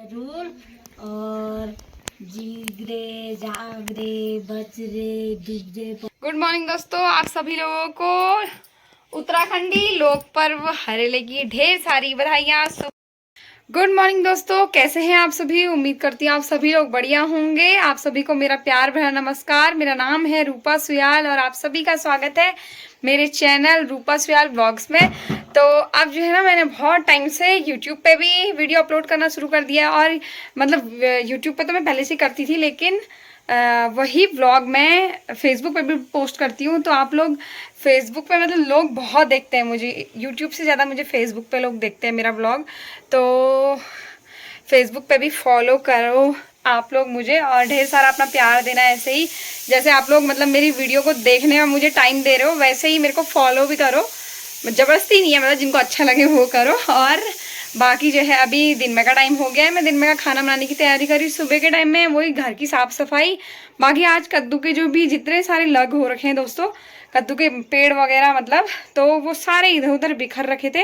जरूर। और जीगरे जागरे बजरे डूबरे। गुड मॉर्निंग दोस्तों, आप सभी लोगों को उत्तराखंडी लोक पर्व हरेले की ढेर सारी बधाइयाँ। गुड मॉर्निंग दोस्तों, कैसे हैं आप सभी। उम्मीद करती हूँ आप सभी लोग बढ़िया होंगे। आप सभी को मेरा प्यार भरा नमस्कार। मेरा नाम है रूपा सुयाल और आप सभी का स्वागत है मेरे चैनल रूपा सुयाल ब्लॉग्स में। तो अब जो है ना, मैंने बहुत टाइम से यूट्यूब पे भी वीडियो अपलोड करना शुरू कर दिया और मतलब यूट्यूब पे तो मैं पहले से करती थी, लेकिन वही व्लॉग मैं फेसबुक पे भी पोस्ट करती हूँ। तो आप लोग फेसबुक पे मतलब लोग बहुत देखते हैं मुझे, यूट्यूब से ज़्यादा मुझे फेसबुक पे लोग देखते हैं मेरा व्लॉग। तो फेसबुक पे भी फॉलो करो आप लोग मुझे और ढेर सारा अपना प्यार देना। ऐसे ही जैसे आप लोग मतलब मेरी वीडियो को देखने में मुझे टाइम दे रहे हो, वैसे ही मेरे को फॉलो भी करो। ज़बरदस्ती नहीं है, मतलब जिनको अच्छा लगे वो करो। और बाकी जो है अभी दिन में का टाइम हो गया है, मैं दिन में का खाना बनाने की तैयारी करी। सुबह के टाइम में वही घर की साफ सफाई। बाकी आज कद्दू के जो भी जितने सारे लग हो रखे हैं दोस्तों, कद्दू के पेड़ वगैरह मतलब, तो वो सारे इधर उधर बिखर रखे थे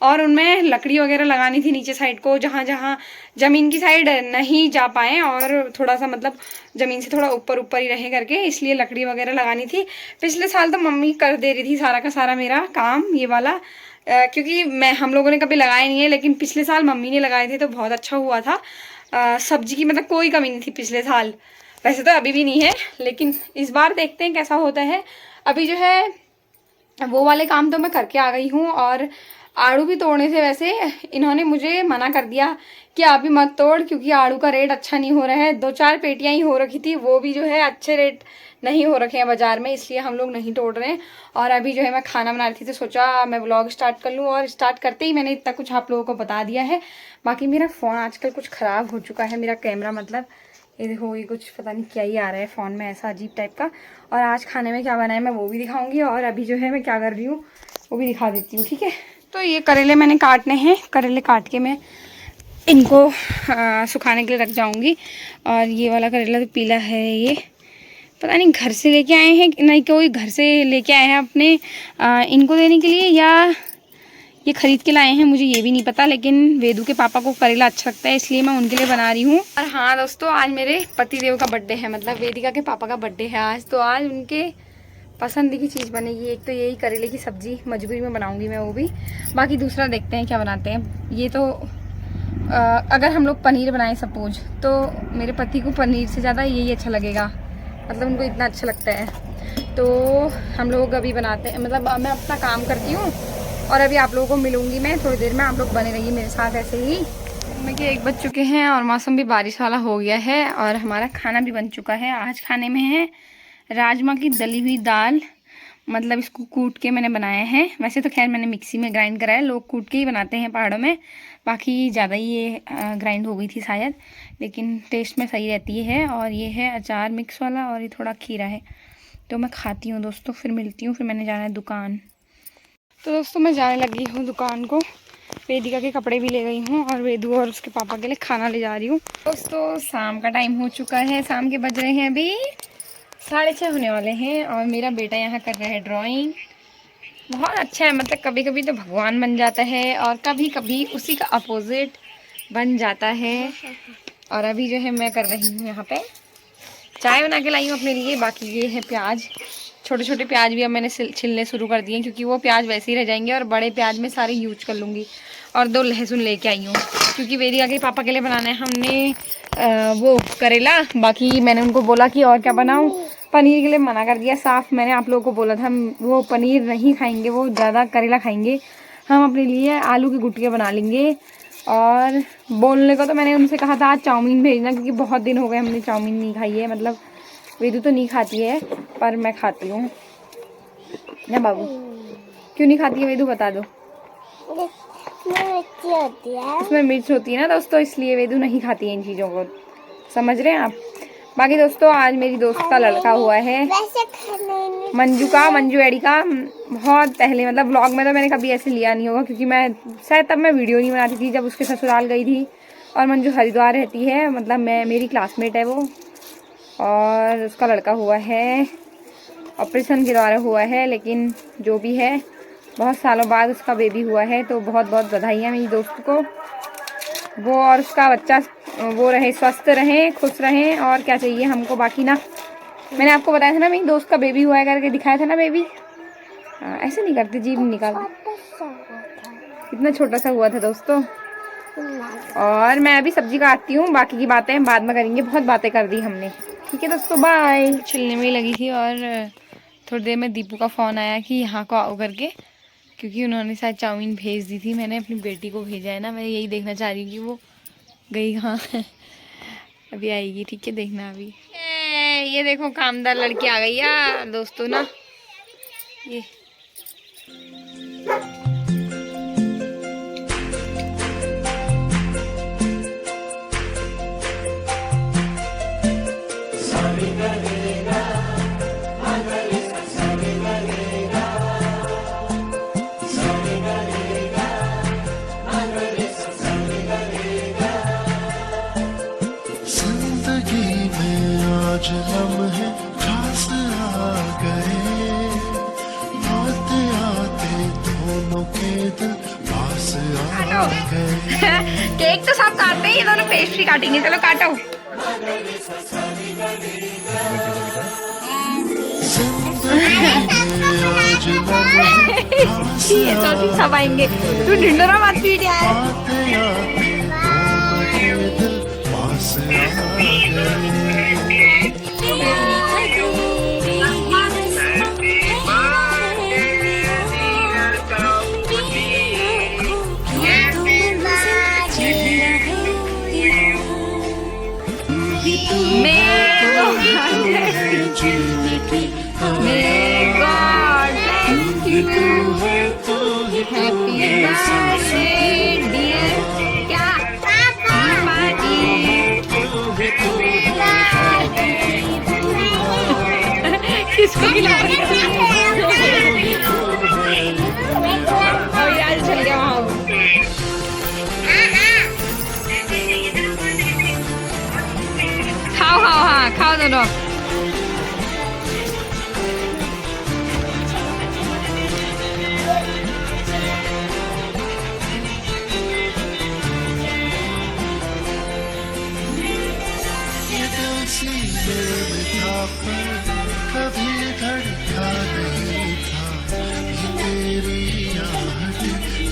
और उनमें लकड़ी वगैरह लगानी थी नीचे साइड को, जहाँ जहाँ ज़मीन की साइड नहीं जा पाए और थोड़ा सा मतलब ज़मीन से थोड़ा ऊपर ऊपर ही रहे करके, इसलिए लकड़ी वगैरह लगानी थी। पिछले साल तो मम्मी कर दे रही थी सारा का सारा मेरा काम ये वाला, क्योंकि हम लोगों ने कभी लगाया नहीं है, लेकिन पिछले साल मम्मी ने लगाए थे तो बहुत अच्छा हुआ था। सब्जी की मतलब कोई कमी नहीं थी पिछले साल, वैसे तो अभी भी नहीं है, लेकिन इस बार देखते हैं कैसा होता है। अभी जो है वो वाले काम तो मैं करके आ गई हूँ और आड़ू भी तोड़ने से वैसे इन्होंने मुझे मना कर दिया कि अभी मत तोड़, क्योंकि आड़ू का रेट अच्छा नहीं हो रहा है। 2-4 पेटियां ही हो रखी थी, वो भी जो है अच्छे रेट नहीं हो रखे हैं बाजार में, इसलिए हम लोग नहीं तोड़ रहे हैं। और अभी जो है मैं खाना बना रही थी तो सोचा मैं व्लॉग स्टार्ट कर लूँ, और स्टार्ट करते ही मैंने इतना कुछ आप लोगों को बता दिया है। बाकी मेरा फ़ोन आजकल कुछ ख़राब हो चुका है, मेरा कैमरा मतलब ये देखो, ये कुछ पता नहीं क्या ही आ रहा है फ़ोन में ऐसा अजीब टाइप का। और आज खाने में क्या बनाया मैं वो भी दिखाऊंगी, और अभी जो है मैं क्या कर रही हूँ वो भी दिखा देती हूँ, ठीक है। तो ये करेले मैंने काटने हैं, करेले काट के मैं इनको सुखाने के लिए रख जाऊंगी। और ये वाला करेला तो पीला है, ये पता नहीं घर से लेके आए हैं नहीं, कोई घर से लेके आए हैं अपने इनको देने के लिए, या ये खरीद के लाए हैं, मुझे ये भी नहीं पता। लेकिन वेदू के पापा को करेला अच्छा लगता है, इसलिए मैं उनके लिए बना रही हूँ। और हाँ दोस्तों, आज मेरे पतिदेव का बर्थडे है, मतलब वेदिका के पापा का बर्थडे है आज। तो आज उनके पसंद की चीज़ बनेगी। एक तो यही करेले की सब्ज़ी मजबूरी में बनाऊंगी मैं वो भी, बाकी दूसरा देखते हैं क्या बनाते हैं। ये तो अगर हम लोग पनीर बनाएं सपोज, तो मेरे पति को पनीर से ज़्यादा यही अच्छा लगेगा, मतलब उनको इतना अच्छा लगता है। तो हम लोग अभी बनाते हैं, मतलब मैं अपना काम करती हूँ और अभी आप लोगों को मिलूंगी मैं थोड़ी देर में। आप लोग बने रहिए मेरे साथ ऐसे ही। मैं कि 1 बज चुके हैं और मौसम भी बारिश वाला हो गया है और हमारा खाना भी बन चुका है। आज खाने में है राजमा की दली हुई दाल, मतलब इसको कूट के मैंने बनाया है। वैसे तो खैर मैंने मिक्सी में ग्राइंड करा है, लोग कूट के ही बनाते हैं पहाड़ों में, बाकी ज़्यादा ही ये ग्राइंड हो गई थी शायद, लेकिन टेस्ट में सही रहती है। और ये है अचार मिक्स वाला और ये थोड़ा खीरा है। तो मैं खाती हूँ दोस्तों, फिर मिलती हूँ, फिर मैंने जाना है दुकान। तो दोस्तों मैं जाने लगी हूँ दुकान को, वेदिका के कपड़े भी ले गई हूँ और वेदू और उसके पापा के लिए खाना ले जा रही हूँ। दोस्तों शाम का टाइम हो चुका है, शाम के बज रहे हैं अभी 6:30 होने वाले हैं और मेरा बेटा यहाँ कर रहा है ड्राइंग। बहुत अच्छा है, मतलब कभी कभी तो भगवान बन जाता है और कभी कभी उसी का अपोजिट बन जाता है। और अभी जो है मैं कर रही हूँ यहाँ पे चाय बना के लाई हूँ अपने लिए। बाकी ये है प्याज, छोटे छोटे प्याज भी अब मैंने छिलने शुरू कर दिए, क्योंकि वो प्याज वैसे ही रह जाएंगे और बड़े प्याज में सारे यूज कर लूँगी। और 2 लहसुन लेके आई हूँ, क्योंकि वेदिका के पापा के लिए बनाना है हमने वो करेला। बाकी मैंने उनको बोला कि और क्या बनाऊँ, पनीर के लिए मना कर दिया साफ। मैंने आप लोगों को बोला था वो पनीर नहीं खाएंगे, वो ज़्यादा करेला खाएंगे। हम अपने लिए आलू की गुटियाँ बना लेंगे। और बोलने को तो मैंने उनसे कहा था आज चाउमीन भेजना, क्योंकि बहुत दिन हो गए हमने चाउमीन नहीं खाई है। मतलब वेदू तो नहीं खाती है पर मैं खाती हूँ ना बाबू। क्यों नहीं खाती है वेदू, बता दो। उसमें मिर्च होती है ना दोस्तों, इसलिए वेदू नहीं खाती है इन चीज़ों को, समझ रहे हैं आप। बाकी दोस्तों आज मेरी दोस्त का लड़का हुआ है, मंजू एडी का। बहुत पहले मतलब व्लॉग में तो मैंने कभी ऐसे लिया नहीं होगा, क्योंकि मैं शायद तब मैं वीडियो नहीं बनाती थी जब उसके ससुराल गई थी। और मंजू हरिद्वार रहती है, मतलब मेरी क्लासमेट है वो। और उसका लड़का हुआ है, ऑपरेशन के द्वारा हुआ है, लेकिन जो भी है बहुत सालों बाद उसका बेबी हुआ है। तो बहुत बहुत बधाइयाँ मेरी दोस्त को, वो और उसका बच्चा वो रहे, स्वस्थ रहें, खुश रहें, और क्या चाहिए हमको बाकी ना। मैंने आपको बताया था ना मेरी दोस्त का बेबी हुआ है करके, दिखाया था ना बेबी। ऐसे नहीं करते, जीभ निकाल। इतना छोटा सा हुआ था दोस्तों। और मैं अभी सब्जी काटती हूँ, बाकी की बातें बाद में करेंगे, बहुत बातें कर दी हमने। ठीक है दोस्तों, बाय। छिलने में ही लगी थी और थोड़ी देर में दीपू का फ़ोन आया कि यहाँ को आओ करके, क्योंकि उन्होंने शायद चाउमीन भेज दी थी। मैंने अपनी बेटी को भेजा है ना, मैं यही देखना चाह रही हूँ कि वो गई कहाँ है। अभी आएगी, ठीक है, देखना अभी। ये देखो कामदार लड़की आ गई है दोस्तों ना, ये आज लम्हे खास आ गए, आते आते दोनों के दिल पास आ गए। केक तो सब काटते हैं, ये दोनों पेस्ट्री काटेंगे। चलो काटो। ये तो सब आएंगे। तू ढिंडोरा मत पीट यार। आते आते दोनों के दिल पास आ गए। किसको खिला रही यार, चल गया वहाँ। खाओ खाओ, हाँ खाओ दोनों। कभी धड़का नहीं था ये तेरी आहट,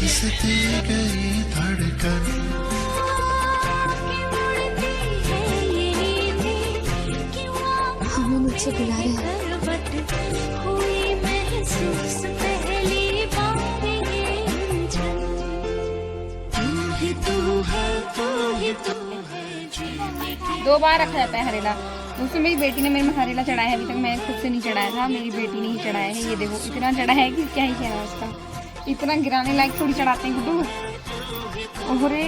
इसती गई धड़कन। हमें मुझसे बुला रहे हैं। दो बार रखा जाता है हरेला। उसमें मेरी बेटी ने मेरे में हरेला चढ़ाया है, अभी तक मैंने खुद से नहीं चढ़ाया था, मेरी बेटी ने ही चढ़ाया है। ये देखो इतना चढ़ा है कि क्या ही कहना है उसका। इतना गिराने लायक थोड़ी चढ़ाते हैं गुड्डू। अरे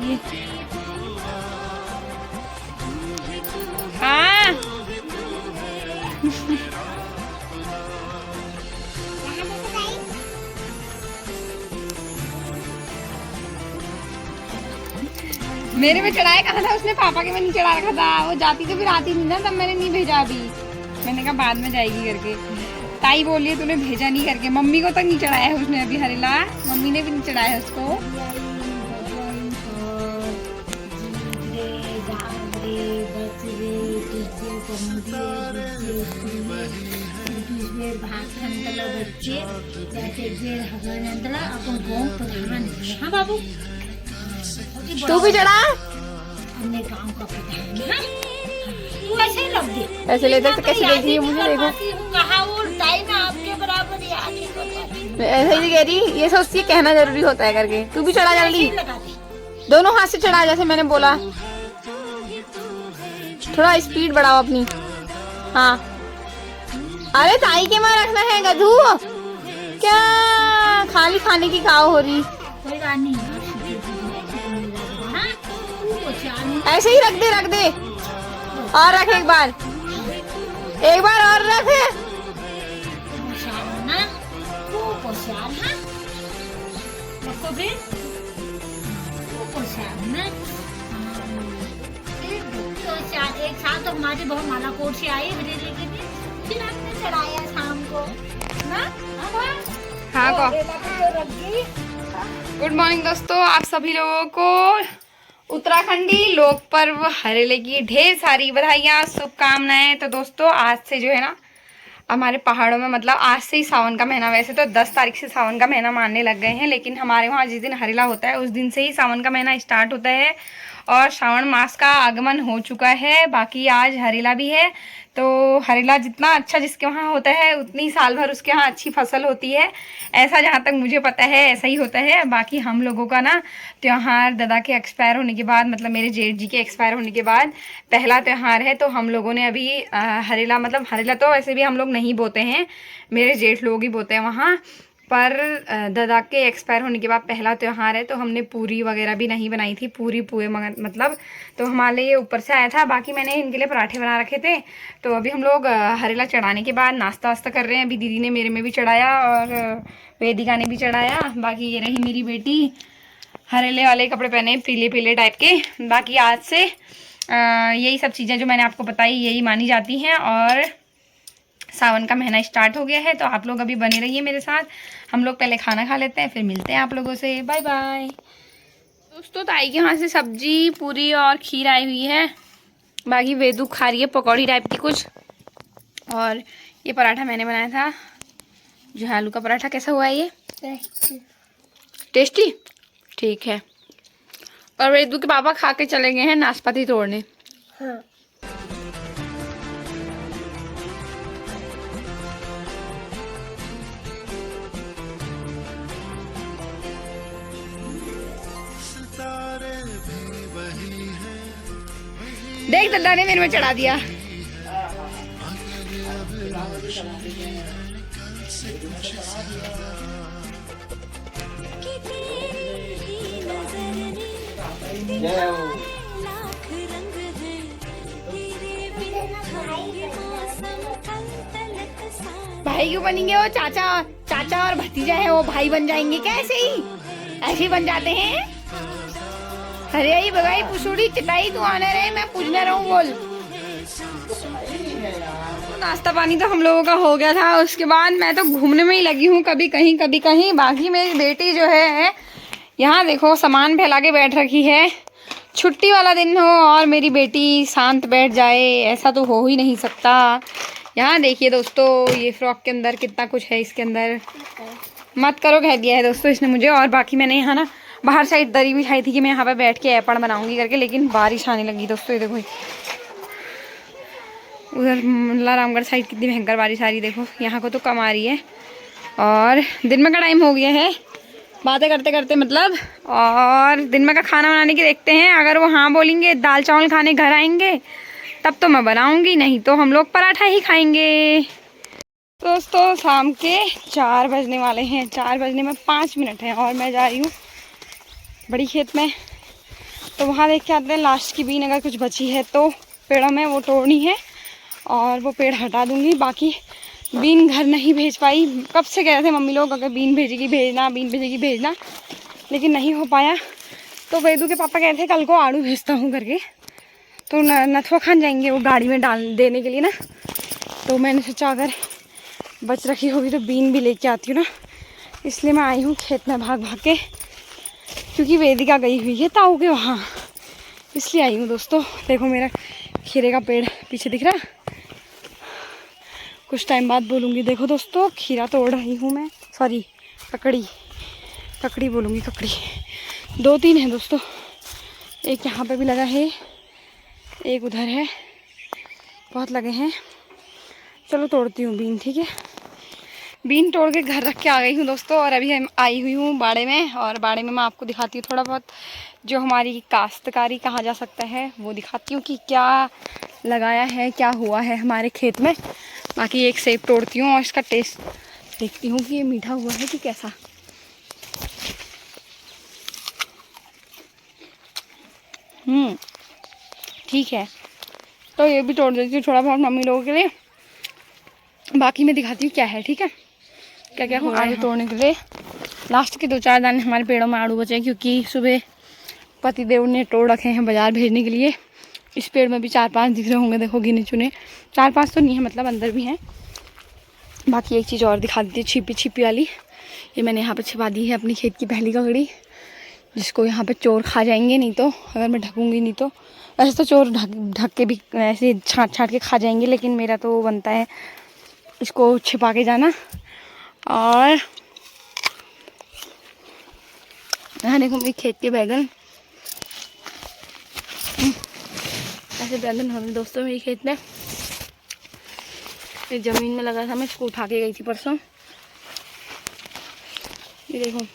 ये हाँ मेरे में चढ़ाया कहा था उसने, पापा के में नहीं चढ़ा रखा था। वो जाती तो फिर आती नहीं ना, तब मैंने नहीं भेजा। अभी मैंने कहा बाद में जाएगी करके। ताई बोलिए तूने भेजा नहीं करके। मम्मी को तक नहीं चढ़ाया है उसने अभी हरेला, मम्मी ने भी नहीं चढ़ाया है उसको। हाँ बाबू, तू भी चढ़ा। हमने काम का पता है, तू ऐसे ही रख दे। ऐसे लेते तो कैसे देख रही है मुझे, देखो कहा वो टाइम है आपके बराबर याद नहीं। ऐसे ही कह रही, ये सोचती है कहना जरूरी होता है करके। तू भी चढ़ा जल्दी, दोनों हाथ से चढ़ा जैसे मैंने बोला। थोड़ा स्पीड बढ़ाओ अपनी। हाँ अरे ताई के वहाँ रखना है गधू, क्या खाली खाने की काव हो रही। कोई बात नहीं, ऐसे ही रख दे और रख एक बार और रख। एक साथ तो हमारे बहुत मालाकोट से आए, फिर आपने चढ़ाया शाम को ना। हाँ को गुड मॉर्निंग दोस्तों, आप सभी लोगों को उत्तराखंडी लोक पर्व हरेले की ढेर सारी बधाइयाँ, शुभकामनाएं। तो दोस्तों आज से जो है ना हमारे पहाड़ों में मतलब आज से ही सावन का महीना, वैसे तो 10 तारीख से सावन का महीना मानने लग गए हैं, लेकिन हमारे वहाँ जिस दिन हरेला होता है उस दिन से ही सावन का महीना स्टार्ट होता है और श्रावण मास का आगमन हो चुका है। बाकी आज हरेला भी है, तो हरेला जितना अच्छा जिसके वहाँ होता है उतनी साल भर उसके यहाँ अच्छी फसल होती है, ऐसा जहाँ तक मुझे पता है ऐसा ही होता है। बाकी हम लोगों का ना त्यौहार दादा के एक्सपायर होने के बाद, मतलब मेरे जेठ जी के एक्सपायर होने के बाद पहला त्यौहार है, तो हम लोगों ने अभी हरेला, मतलब हरेला तो वैसे भी हम लोग नहीं बोते हैं, मेरे जेठ लोग ही बोते हैं वहाँ, पर दादा के एक्सपायर होने के बाद पहला त्यौहार है, तो हमने पूरी वगैरह भी नहीं बनाई थी, पूरी पुए मतलब तो हमारे लिए ऊपर से आया था। बाकी मैंने इनके लिए पराठे बना रखे थे। तो अभी हम लोग हरेला चढ़ाने के बाद नाश्ता वास्ता कर रहे हैं। अभी दीदी ने मेरे में भी चढ़ाया और वेदिका ने भी चढ़ाया। बाकी ये रही मेरी बेटी, हरेले वाले कपड़े पहने पीले पीले टाइप के। बाकी आज से यही सब चीज़ें जो मैंने आपको बताई यही मानी जाती हैं और सावन का महीना स्टार्ट हो गया है, तो आप लोग अभी बने रहिए मेरे साथ। हम लोग पहले खाना खा लेते हैं, फिर मिलते हैं आप लोगों से। बाय बाय दोस्तों। ताई के यहाँ से सब्जी, पूरी और खीर आई हुई है। बाकी वेदू खा रही है पकौड़ी टाइप की कुछ, और ये पराठा मैंने बनाया था जो है आलू का पराठा। कैसा हुआ है ये? टेस्टी, ठीक है। और वेदू के पापा खा के चले गए हैं नाशपाती तोड़ने। हाँ। देख दादा ने मेरे में चढ़ा दिया। भाई क्यों बनेंगे वो? चाचा और भतीजा है वो भाई बन जाएंगे क्या? ऐसे ही बन जाते हैं। अरे यही बगाई पुसुड़ी चटाई तू आने रहे, मैं पूछने रहूं बोल। तो नाश्ता पानी तो हम लोगों का हो गया था, उसके बाद मैं तो घूमने में ही लगी हूँ, कभी कहीं। बाकी मेरी बेटी जो है यहाँ देखो सामान फैला के बैठ रखी है। छुट्टी वाला दिन हो और मेरी बेटी शांत बैठ जाए, ऐसा तो हो ही नहीं सकता। यहाँ देखिए दोस्तों, ये फ्रॉक के अंदर कितना कुछ है, इसके अंदर मत करो कह दिया है दोस्तों इसने मुझे। और बाकी मैंने यहाँ ना बाहर साइड दरी बिछाई थी कि मैं यहाँ पे बैठ के ऐपण बनाऊंगी करके, लेकिन बारिश आने लगी दोस्तों। ये देखो उधर रामगढ़ साइड कितनी भयंकर बारिश आ रही, देखो यहाँ को तो कम आ रही है। और दिन में का टाइम हो गया है, बातें करते करते मतलब। और दिन में का खाना बनाने की देखते हैं, अगर वो हाँ बोलेंगे दाल चावल खाने घर आएंगे तब तो मैं बनाऊंगी, नहीं तो हम लोग पराठा ही खाएंगे। दोस्तों शाम के 4 बजने वाले हैं, 4 बजने में 5 मिनट हैं और मैं जा रही हूँ बड़ी खेत में। तो वहाँ देख के आते हैं लास्ट की बीन अगर कुछ बची है तो पेड़ों में वो तोड़नी है और वो पेड़ हटा दूंगी। बाकी बीन घर नहीं भेज पाई, कब से कह रहे थे मम्मी लोग अगर बीन भेजेगी भेजना, लेकिन नहीं हो पाया। तो वेदू के पापा कहते थे कल को आड़ू भेजता हूँ करके, तो नथवा खान जाएंगे वो गाड़ी में डाल देने के लिए ना। तो मैंने सोचा अगर बच रखी होगी तो बीन भी लेके आती हूँ ना, इसलिए मैं आई हूँ खेत में भाग के, क्योंकि वेदिका गई हुई है ताऊ के वहाँ, इसलिए आई हूँ दोस्तों। देखो मेरा खीरे का पेड़ पीछे दिख रहा, कुछ टाइम बाद बोलूँगी। देखो दोस्तों खीरा तोड़ रही हूँ मैं, सॉरी ककड़ी बोलूँगी, ककड़ी 2-3 है दोस्तों, एक यहाँ पे भी लगा है, एक उधर है, बहुत लगे हैं। चलो तोड़ती हूँ बीन, ठीक है। बीन तोड़ के घर रख के आ गई हूँ दोस्तों, और अभी हम आई हुई हूँ बाड़े में, और बाड़े में मैं आपको दिखाती हूँ थोड़ा बहुत जो हमारी काश्तकारी कहा जा सकता है, वो दिखाती हूँ कि क्या लगाया है, क्या हुआ है हमारे खेत में। बाकी एक सेब तोड़ती हूँ और इसका टेस्ट देखती हूँ कि ये मीठा हुआ है कि कैसा। ठीक है, तो ये भी तोड़ देती हूँ थोड़ा बहुत मम्मी लोगों के लिए। बाकी मैं दिखाती हूँ क्या है, ठीक है, क्या क्या हुआ है तोड़ने के लिए। लास्ट के 2-4 दाने हमारे पेड़ों में आड़ू बचे, क्योंकि सुबह पतिदेव ने तोड़ रखे हैं बाजार भेजने के लिए। इस पेड़ में भी 4-5 दिख रहे होंगे, देखो गिने चुने, 4-5 तो नहीं है, मतलब अंदर भी हैं। बाकी एक चीज़ और दिखा देती है, छिपी वाली, ये मैंने यहाँ पर छिपा दी है अपनी खेत की पहली ककड़ी। जिसको यहाँ पे चोर खा जाएंगे, नहीं तो अगर मैं ढकूंगी नहीं तो। वैसे तो चोर ढक के भी ऐसे छाँट छाँट के खा जाएंगे, लेकिन मेरा तो वो बनता है इसको छिपा के जाना। और यहाँ देखो मेरे खेत के बैगन, ऐसे बैगन हो रहे दोस्तों मेरे खेत में। ये जमीन में लगा था, मैं इसको उठा के गई थी परसों। ये देखो,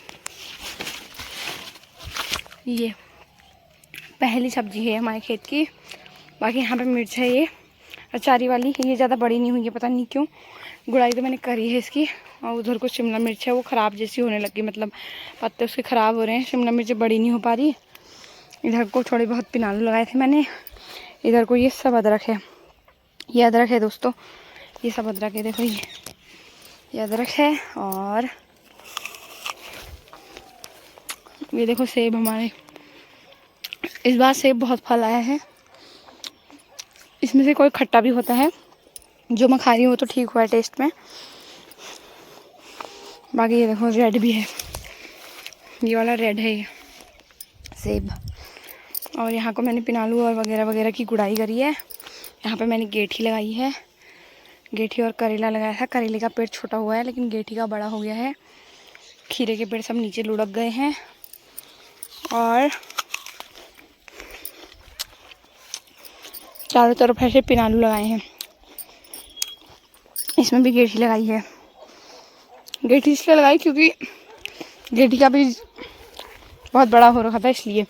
ये पहली सब्जी है हमारे खेत की। बाकी यहाँ पे मिर्च है, ये अचारी वाली, ये ज़्यादा बड़ी नहीं हुई है, पता नहीं क्यों। गुड़ाई तो मैंने करी है इसकी। और उधर को शिमला मिर्च है, वो ख़राब जैसी होने लगी, मतलब पत्ते उसके ख़राब हो रहे हैं। शिमला मिर्च बड़ी नहीं हो पा रही। इधर को थोड़े बहुत पिनालू लगाए थे मैंने। इधर को ये सब अदरक है, ये अदरक है दोस्तों, ये सब अदरक है। देखो ये अदरक है। और ये देखो सेब हमारे, इस बार सेब बहुत फल आया है। इसमें से कोई खट्टा भी होता है, जो मैं खा रही हूँ वो तो ठीक हुआ है टेस्ट में। बाकी ये देखो रेड भी है, ये वाला रेड है ये सेब। और यहाँ को मैंने पिनालू और वगैरह वगैरह की गुड़ाई करी है। यहाँ पे मैंने गेठी लगाई है, गेठी और करेला लगाया था। करेले का पेड़ छोटा हुआ है, लेकिन गेठी का बड़ा हो गया है। खीरे के पेड़ सब नीचे लुढ़क गए हैं। और चारों तरफ ऐसे पिनालू लगाए हैं। इसमें भी गेठी लगाई है। गेठी इसलिए लगाई क्योंकि गेठी का भी बहुत बड़ा हो रखा था, इसलिए।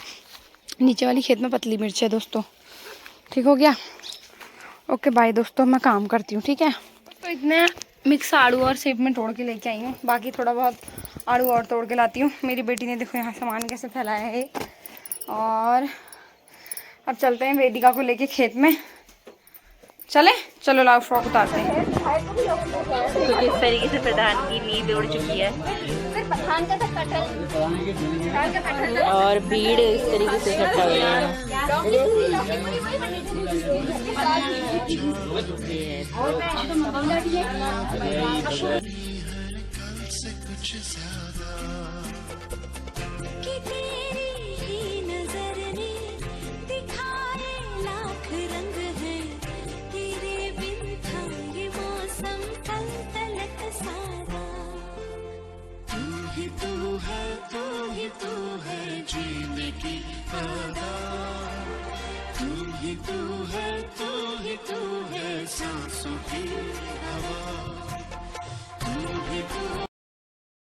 नीचे वाली खेत में पतली मिर्च है दोस्तों। ठीक हो गया, ओके बाय दोस्तों, मैं काम करती हूँ, ठीक है। तो इतने मिक्स आड़ू और सेब में तोड़ के लेके आई हूँ। बाकी थोड़ा बहुत आड़ू और तोड़ के लाती हूँ। मेरी बेटी ने देखो यहाँ सामान कैसे फैलाया है। और अब चलते हैं वेदिका को लेके खेत में। चले चलो, लाओ फ्रॉक उतारते हैं। कुछ इस तरीके से प्रधान की नींद उड़ चुकी है और भीड़ इस तरीके से इकट्ठा हुई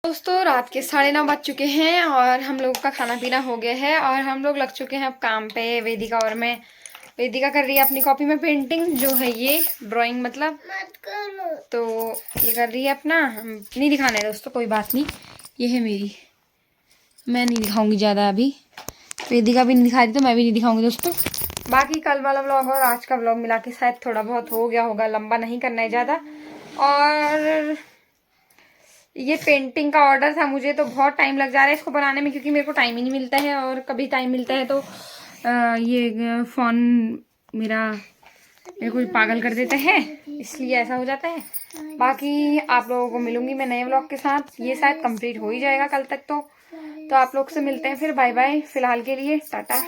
दोस्तों रात के 9:30 बज चुके हैं और हम लोगों का खाना पीना हो गया है और हम लोग लग चुके हैं अब काम पे। वेदिका और मैं, वेदिका कर रही है अपनी कॉपी में पेंटिंग, जो है ये ड्राइंग मतलब, तो ये कर रही है अपना। नहीं दिखाना है दोस्तों, कोई बात नहीं, ये है मेरी, मैं नहीं दिखाऊंगी ज़्यादा अभी। वेदिका भी नहीं दिखा रही तो मैं भी नहीं दिखाऊंगी दोस्तों। बाकी कल वाला व्लॉग और आज का व्लॉग मिला के शायद थोड़ा बहुत हो गया होगा, लंबा नहीं करना है ज़्यादा। और ये पेंटिंग का ऑर्डर था मुझे, तो बहुत टाइम लग जा रहा है इसको बनाने में, क्योंकि मेरे को टाइम ही नहीं मिलता है। और कभी टाइम मिलता है तो ये फ़ोन मेरे को पागल कर देता है, इसलिए ऐसा हो जाता है। बाकी आप लोगों को मिलूंगी मैं नए व्लॉग के साथ। ये शायद कंप्लीट हो ही जाएगा कल तक तो आप लोग से मिलते हैं फिर। बाय बाय, फिलहाल के लिए टाटा।